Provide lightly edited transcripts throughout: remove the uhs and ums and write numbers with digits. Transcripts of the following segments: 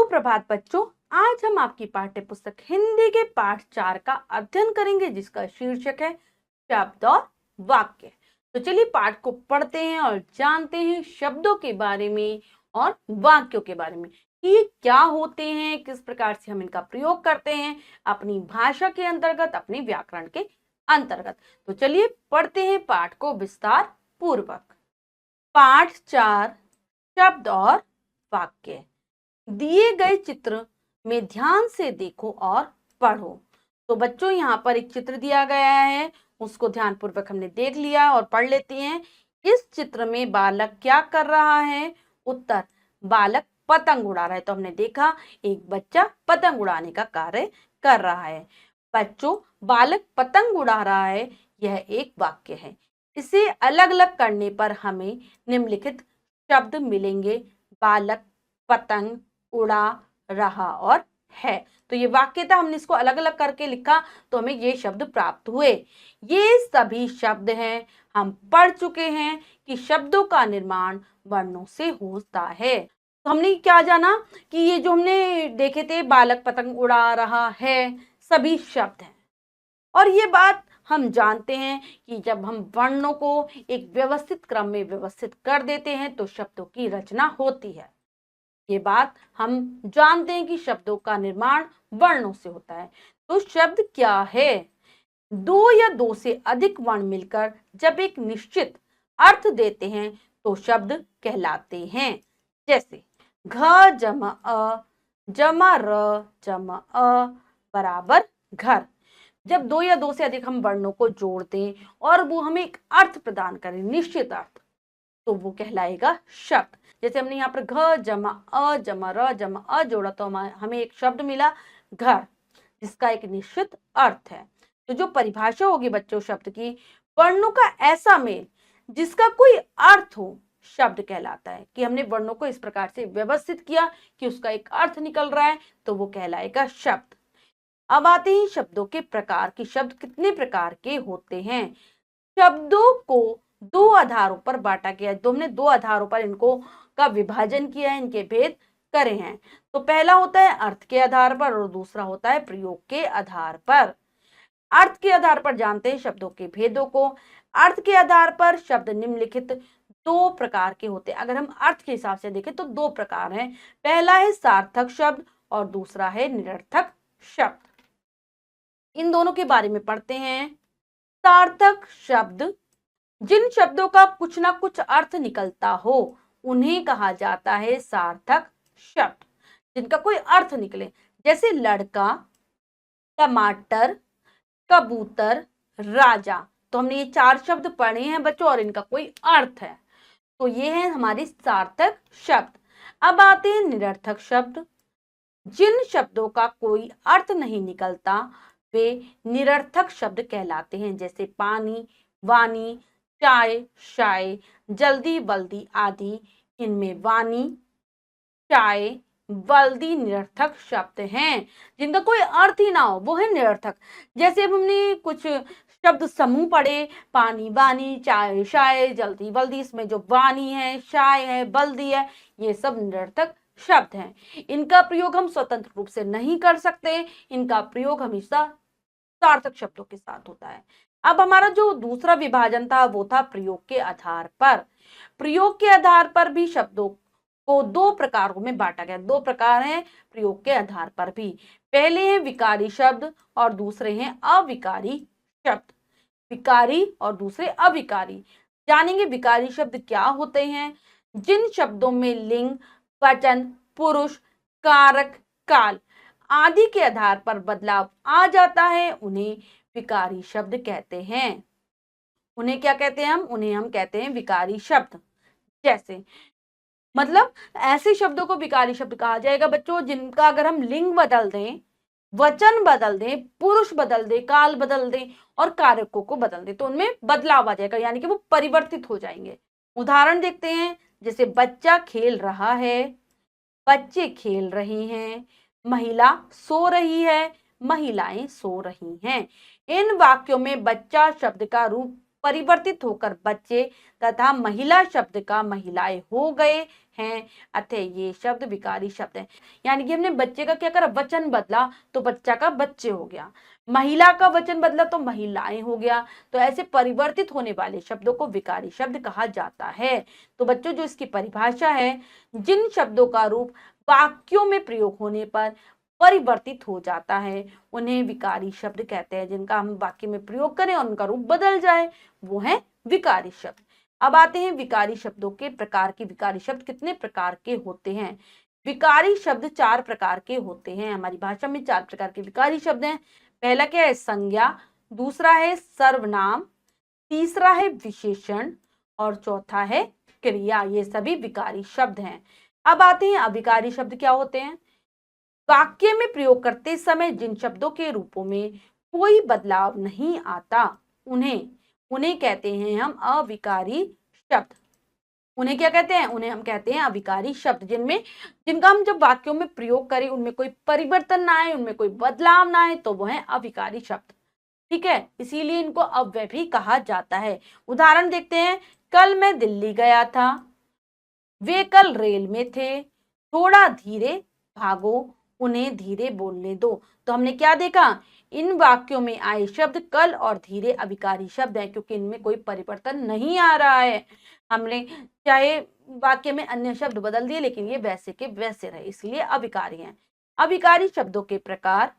सुप्रभात बच्चों। आज हम आपकी पाठ्य पुस्तक हिंदी के पाठ 4 का अध्ययन करेंगे, जिसका शीर्षक है शब्द और वाक्य। तो चलिए पाठ को पढ़ते हैं और जानते हैं शब्दों के बारे में और वाक्यों के बारे में कि ये क्या होते हैं, किस प्रकार से हम इनका प्रयोग करते हैं अपनी भाषा के अंतर्गत, अपने व्याकरण के अंतर्गत। तो चलिए पढ़ते हैं पाठ को विस्तार पूर्वक। पाठ 4, शब्द और वाक्य। दिए गए चित्र में ध्यान से देखो और पढ़ो। तो बच्चों यहाँ पर एक चित्र दिया गया है, उसको ध्यानपूर्वक हमने देख लिया और पढ़ लेते हैं। इस चित्र में बालक क्या कर रहा है? उत्तर, बालक पतंग उड़ा रहा है। तो हमने देखा एक बच्चा पतंग उड़ाने का कार्य कर रहा है। बच्चों, बालक पतंग उड़ा रहा है, यह एक वाक्य है। इसे अलग अलग करने पर हमें निम्नलिखित शब्द मिलेंगे: बालक, पतंग, उड़ा रहा और है। तो ये वाक्य था, हमने इसको अलग अलग करके लिखा तो हमें ये शब्द प्राप्त हुए। ये सभी शब्द हैं, हम पढ़ चुके हैं कि शब्दों का निर्माण वर्णों से होता है। तो हमने क्या जाना कि ये जो हमने देखे थे, बालक पतंग उड़ा रहा है, सभी शब्द हैं। और ये बात हम जानते हैं कि जब हम वर्णों को एक व्यवस्थित क्रम में व्यवस्थित कर देते हैं तो शब्दों की रचना होती है। ये बात हम जानते हैं कि शब्दों का निर्माण वर्णों से होता है। तो शब्द क्या है? दो या दो से अधिक वर्ण मिलकर जब एक निश्चित अर्थ देते हैं तो शब्द कहलाते हैं। जैसे घ जमा अ जमा र जमा अ बराबर घर। जब दो या दो से अधिक हम वर्णों को जोड़ दें और वो हमें एक अर्थ प्रदान करें, निश्चित अर्थ, तो वो कहलाएगा शब्द। जैसे हमने यहाँ पर घ जमा अ जमा र जमा अ जोड़ा तो हमें एक शब्द मिला घर, जिसका एक निश्चित अर्थ है। तो जो परिभाषा होगी बच्चों शब्द की, वर्णों का ऐसा मेल जिसका कोई अर्थ हो, शब्द कहलाता है। कि हमने वर्णों को इस प्रकार से व्यवस्थित किया कि उसका एक अर्थ निकल रहा है, तो वो कहलाएगा शब्द। अब आते हैं शब्दों के प्रकार कि शब्द कितने प्रकार के होते हैं। शब्दों को दो आधारों पर बांटा गया है। तो हमने दो आधारों पर इनको का विभाजन किया है, इनके भेद करे हैं। तो पहला होता है अर्थ के आधार पर और दूसरा होता है प्रयोग के आधार पर। अर्थ के आधार पर जानते हैं शब्दों के भेदों को। अर्थ के आधार पर शब्द निम्नलिखित दो प्रकार के होते हैं। अगर हम अर्थ के हिसाब से देखें तो दो प्रकार हैं। पहला है सार्थक शब्द और दूसरा है निरर्थक शब्द। इन दोनों के बारे में पढ़ते हैं। सार्थक शब्द, जिन शब्दों का कुछ ना कुछ अर्थ निकलता हो उन्हें कहा जाता है सार्थक शब्द। जिनका कोई अर्थ निकले, जैसे लड़का, टमाटर, कबूतर, राजा। तो हमने ये चार शब्द पढ़े हैं बच्चों और इनका कोई अर्थ है, तो ये है हमारे सार्थक शब्द। अब आते हैं निरर्थक शब्द। जिन शब्दों का कोई अर्थ नहीं निकलता वे निरर्थक शब्द कहलाते हैं। जैसे पानी, वानी, चाय, शाय, जल्दी, बल्दी आदि। इनमें वानी, चाय, बल्दी निरर्थक शब्द हैं। जिनका कोई अर्थ ही ना हो वो है निरर्थक। जैसे अब हमने कुछ शब्द समूह पढ़े, पानी, वानी, चाय, शाय, जल्दी, बल्दी। इसमें जो वानी है, शाय है, बल्दी है, ये सब निरर्थक शब्द हैं। इनका प्रयोग हम स्वतंत्र रूप से नहीं कर सकते, इनका प्रयोग हमेशा सार्थक शब्दों के साथ होता है। अब हमारा जो दूसरा विभाजन था वो था प्रयोग के आधार पर। प्रयोग के आधार पर भी शब्दों को दो प्रकारों में बांटा गया। दो प्रकार हैं प्रयोग के आधार पर भी। पहले हैं विकारी शब्द और दूसरे हैं अविकारी शब्द। विकारी और दूसरे अविकारी। जानेंगे विकारी शब्द क्या होते हैं। जिन शब्दों में लिंग, वचन, पुरुष, कारक, काल आदि के आधार पर बदलाव आ जाता है उन्हें विकारी शब्द कहते हैं। उन्हें क्या कहते हैं? उन्हें हम कहते हैं विकारी शब्द। जैसे मतलब ऐसे शब्दों को विकारी शब्द कहा जाएगा बच्चों जिनका अगर हम लिंग बदल दें, वचन बदल दें, पुरुष बदल दें, काल बदल दें और कारकों को बदल दें तो उनमें बदलाव आ जाएगा, यानी कि वो परिवर्तित हो जाएंगे। उदाहरण देखते हैं। जैसे बच्चा खेल रहा है, बच्चे खेल रहे हैं, महिला सो रही है, महिलाएं सो रही हैं। इन वाक्यों में बच्चा शब्द का रूप परिवर्तित होकर बच्चे तथा महिला शब्द का महिलाएं हो गए हैं, अतः ये शब्द विकारी शब्द है। यानी कि हमने बच्चे का क्या करा, वचन बदला तो बच्चा का बच्चे हो गया, महिला का वचन बदला तो महिलाएं हो गया। तो ऐसे परिवर्तित होने वाले शब्दों को विकारी शब्द कहा जाता है। तो बच्चों, जो इसकी परिभाषा है, जिन शब्दों का रूप वाक्यों में प्रयोग होने पर परिवर्तित हो जाता है उन्हें विकारी शब्द कहते हैं। जिनका हम वाक्य में प्रयोग करें और उनका रूप बदल जाए वो है विकारी शब्द। अब आते हैं विकारी शब्दों के प्रकार की। विकारी शब्द कितने प्रकार के होते हैं? विकारी शब्द 4 प्रकार के होते हैं। हमारी भाषा में 4 प्रकार के विकारी शब्द हैं। पहला क्या है? संज्ञा, दूसरा है सर्वनाम, तीसरा है विशेषण और चौथा है क्रिया। ये सभी विकारी शब्द हैं। अब आते हैं अविकारी शब्द क्या होते हैं। वाक्य में प्रयोग करते समय जिन शब्दों के रूपों में कोई बदलाव नहीं आता उन्हें उन्हें कहते हैं हम अविकारी शब्द। उन्हें क्या कहते हैं? उन्हें हम कहते हैं अविकारी शब्द, जिनका हम जब वाक्यों में प्रयोग करें उनमें कोई परिवर्तन ना आए, उनमें कोई बदलाव ना आए, तो वो है अविकारी शब्द। ठीक है, इसीलिए इनको अव्यय भी कहा जाता है। उदाहरण देखते हैं। कल मैं दिल्ली गया था, वे कल रेल में थे, थोड़ा धीरे भागो, उन्हें धीरे बोलने दो। तो हमने क्या देखा? इन वाक्यों में आए शब्द कल और धीरे अविकारी शब्द हैं, क्योंकि इनमें कोई परिवर्तन नहीं आ रहा है। हमने चाहे वाक्य में अन्य शब्द बदल दिए लेकिन ये वैसे के वैसे रहे, इसलिए अविकारी हैं। अविकारी शब्दों के प्रकार।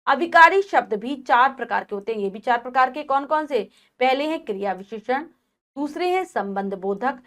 अविकारी शब्द भी 4 प्रकार के होते हैं। ये भी 4 प्रकार के कौन कौन से? पहले हैं क्रिया विशेषण, दूसरे हैं संबंध बोधक,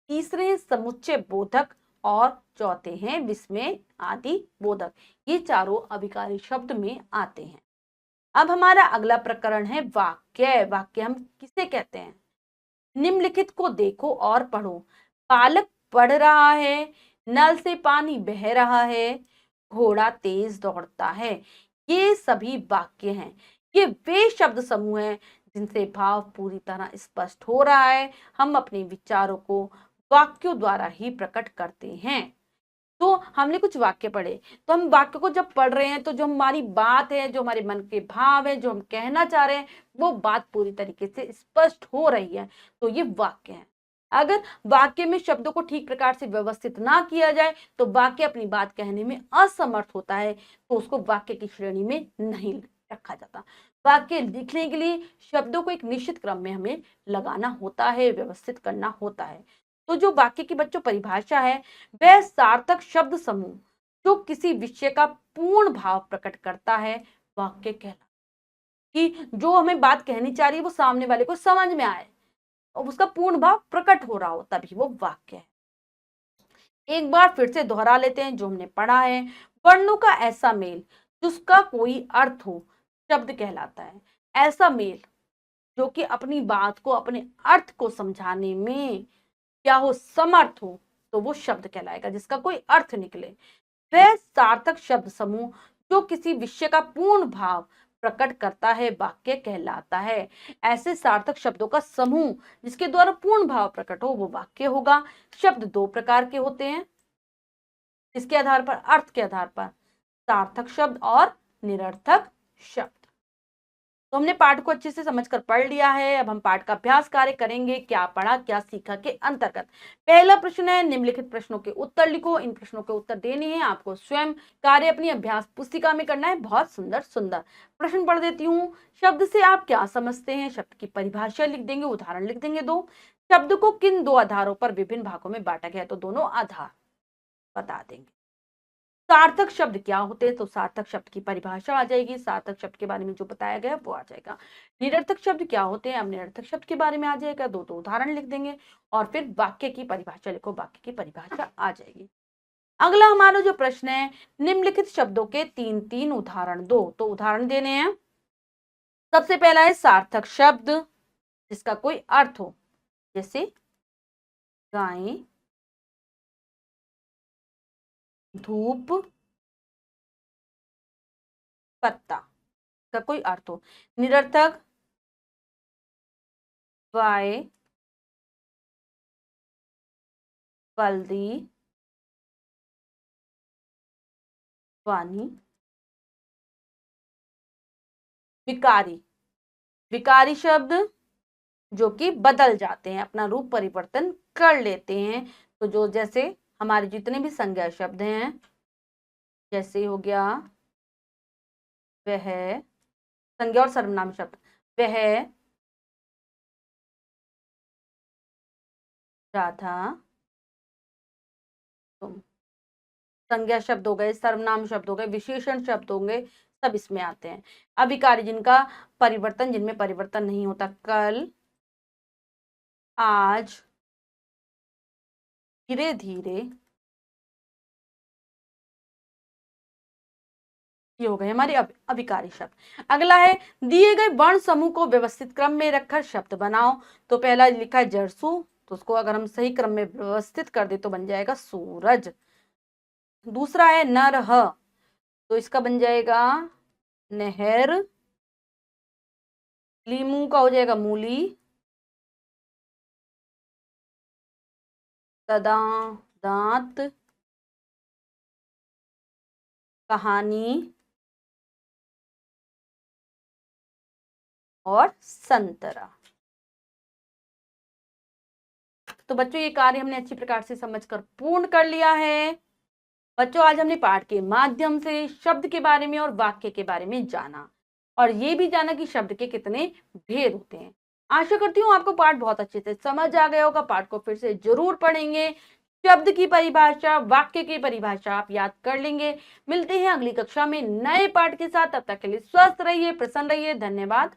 तीसरे हैं समुच्चय बोधक और चौथे हैं विस्मय आदि बोधक। ये चारों अविकारी शब्द में आते हैं। अब हमारा अगला प्रकरण है वाक्य। वाक्य हम किसे कहते हैं? निम्नलिखित को देखो और पढ़ो। बालक पढ़ रहा है, नल से पानी बह रहा है, घोड़ा तेज दौड़ता है। ये सभी वाक्य हैं। ये वे शब्द समूह हैं जिनसे भाव पूरी तरह स्पष्ट हो रहा है। हम अपने विचारों को वाक्यों द्वारा ही प्रकट करते हैं। तो हमने कुछ वाक्य पढ़े, तो हम वाक्य को जब पढ़ रहे हैं तो जो हमारी बात है, जो हमारे मन के भाव है, जो हम कहना चाह रहे हैं, वो बात पूरी तरीके से स्पष्ट हो रही है, तो ये वाक्य है। अगर वाक्य में शब्दों को ठीक प्रकार से व्यवस्थित ना किया जाए तो वाक्य अपनी बात कहने में असमर्थ होता है, तो उसको वाक्य की श्रेणी में नहीं रखा जाता। वाक्य लिखने के लिए शब्दों को एक निश्चित क्रम में हमें लगाना होता है, व्यवस्थित करना होता है। तो जो वाक्य की बच्चों परिभाषा है, वह सार्थक शब्द समूह जो किसी विषय का पूर्ण भाव प्रकट करता है वाक्य कहलाता है। कि जो हमें बात कहनी चाह रही है वो सामने वाले को समझ में आए और उसका पूर्ण भाव प्रकट हो रहा हो, तभी वो वाक्य है। एक बार फिर से दोहरा लेते हैं जो हमने पढ़ा है। वर्णों का ऐसा मेल जिसका कोई अर्थ हो शब्द कहलाता है। ऐसा मेल जो कि अपनी बात को, अपने अर्थ को समझाने में क्या हो, समर्थ हो, तो वो शब्द कहलाएगा, जिसका कोई अर्थ निकले। वह सार्थक शब्द समूह जो किसी विषय का पूर्ण भाव प्रकट करता है वाक्य कहलाता है। ऐसे सार्थक शब्दों का समूह जिसके द्वारा पूर्ण भाव प्रकट हो वो वाक्य होगा। शब्द 2 प्रकार के होते हैं। इसके आधार पर, अर्थ के आधार पर, सार्थक शब्द और निरर्थक शब्द। तो हमने पाठ को अच्छे से समझकर पढ़ लिया है। अब हम पाठ का अभ्यास कार्य करेंगे। क्या पढ़ा क्या सीखा के अंतर्गत पहला प्रश्न है, निम्नलिखित प्रश्नों के उत्तर लिखो। इन प्रश्नों के उत्तर देने हैं आपको। स्वयं कार्य अपनी अभ्यास पुस्तिका में करना है। बहुत सुंदर सुंदर प्रश्न पढ़ देती हूँ। शब्द से आप क्या समझते हैं? शब्द की परिभाषा लिख देंगे, उदाहरण लिख देंगे 2। शब्द को किन 2 आधारों पर विभिन्न भागों में बांटा गया है? तो दोनों आधार बता देंगे। सार्थक शब्द क्या होते हैं? तो सार्थक शब्द की परिभाषा आ जाएगी। सार्थक शब्द के बारे में जो बताया गया वो आ जाएगा। निरर्थक शब्द क्या होते हैं? अब निरर्थक शब्द के बारे में आ जाएगा। 2 उदाहरण लिख देंगे और फिर वाक्य की परिभाषा लिखो। वाक्य की परिभाषा आ जाएगी। अगला हमारा जो प्रश्न है, निम्नलिखित शब्दों के 3 उदाहरण दो। तो उदाहरण देने हैं। सबसे पहला है सार्थक शब्द जिसका कोई अर्थ हो, जैसे गाय, धूप, पत्ता का कोई अर्थ हो। निरर्थक वाय, बल्दी, वानी। विकारी, विकारी शब्द जो कि बदल जाते हैं, अपना रूप परिवर्तन कर लेते हैं। तो जो जैसे हमारे जितने भी संज्ञा शब्द हैं, जैसे हो गया वह, संज्ञा और सर्वनाम शब्द, वह, राधा, तुम, संज्ञा शब्द हो गए, सर्वनाम शब्द हो गए, विशेषण शब्द होंगे, सब इसमें आते हैं। अभिकारी जिनका परिवर्तन, जिनमें परिवर्तन नहीं होता, कल, आज, धीरे धीरे, ये हो गए हमारे अभिकारी शब्द। अगला है दिए गए वर्ण समूह को व्यवस्थित क्रम में रखकर शब्द बनाओ। तो पहला लिखा है जरसू, तो उसको अगर हम सही क्रम में व्यवस्थित कर दे तो बन जाएगा सूरज। दूसरा है नरह, तो इसका बन जाएगा नहर। लीमू का हो जाएगा मूली। तदा, दांत। कहानी और संतरा। तो बच्चों ये कार्य हमने अच्छी प्रकार से समझकर पूर्ण कर लिया है। बच्चों आज हमने पाठ के माध्यम से शब्द के बारे में और वाक्य के बारे में जाना, और ये भी जाना कि शब्द के कितने भेद होते हैं। आशा करती हूँ आपको पाठ बहुत अच्छे से समझ आ गया होगा। पाठ को फिर से जरूर पढ़ेंगे, शब्द की परिभाषा, वाक्य की परिभाषा आप याद कर लेंगे। मिलते हैं अगली कक्षा में नए पाठ के साथ। तब तक के लिए स्वस्थ रहिए, प्रसन्न रहिए। धन्यवाद।